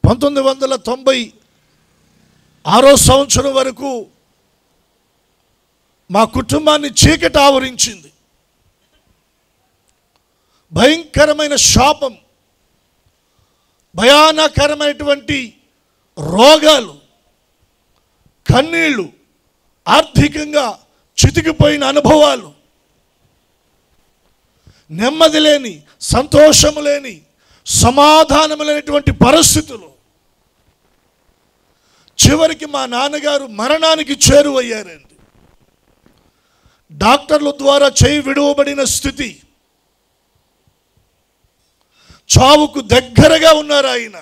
1996 సంవత్సరం వరకు మా కుటుంబాన్ని చీకటి ఆవరించింది. భయంకరమైన శాపం, భయానకరమైనటువంటి రోగాలు, కన్నీళ్ళు, ఆర్థికంగా చితికిపోయిన అనుభవాలు, నెమ్మది లేని, సంతోషము లేని, సమాధానము లేనటువంటి పరిస్థితులు. చివరికి మా నాన్నగారు మరణానికి చేరువయ్యారండి. డాక్టర్ల ద్వారా చేయి విడువబడిన స్థితి. చావుకు దగ్గరగా ఉన్నారు ఆయన.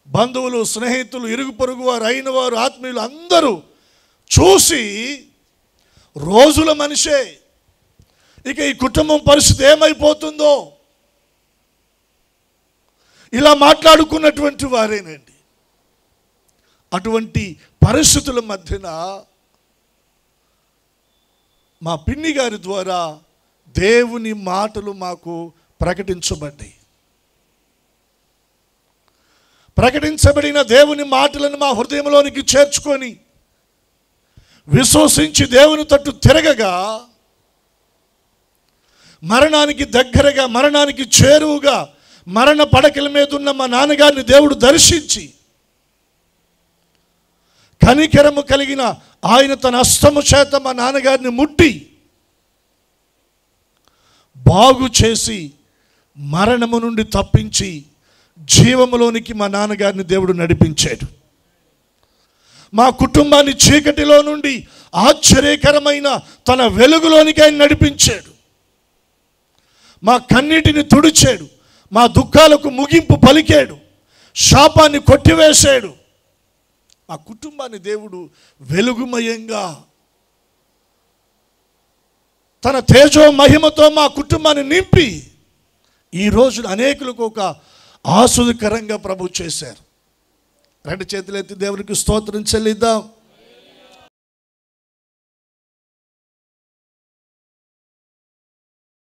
బంధువులు, స్నేహితులు, ఇరుగు పొరుగు వారు, అయిన వారు, ఆత్మీయులు అందరూ చూసి రోజుల మనిషే, ఇక ఈ కుటుంబం పరిస్థితి ఏమైపోతుందో ఇలా మాట్లాడుకున్నటువంటి వారేనండి. అటువంటి పరిస్థితుల మధ్యన మా పిన్ని గారి ద్వారా దేవుని మాటలు మాకు ప్రకటించబడ్డాయి. ప్రకటించబడిన దేవుని మాటలను మా హృదయంలోనికి చేర్చుకొని విశ్వసించి దేవుని తట్టు తిరగగా, మరణానికి దగ్గరగా, మరణానికి చేరువుగా, మరణ పడకల మీద ఉన్న మా నాన్నగారిని దేవుడు దర్శించి కనికరము కలిగిన ఆయన తన హస్తము చేత మా నాన్నగారిని ముట్టి బాగు చేసి మరణము నుండి తప్పించి జీవములోనికి మా నాన్నగారిని దేవుడు నడిపించాడు. మా కుటుంబాన్ని చీకటిలో నుండి ఆశ్చర్యకరమైన తన వెలుగులోనికి ఆయన నడిపించాడు. మా కన్నీటిని తుడిచాడు, మా దుఃఖాలకు ముగింపు పలికాడు, శాపాన్ని కొట్టివేశాడు. మా కుటుంబాన్ని దేవుడు వెలుగుమయంగా తన తేజో మహిమతో మా కుటుంబాన్ని నింపి ఈ రోజున అనేకులకు ఒక ఆస్వాదకరంగా ప్రభు చేశారు. రెండు చేతులెత్తి దేవునికి స్తోత్రం చెల్లిద్దాం.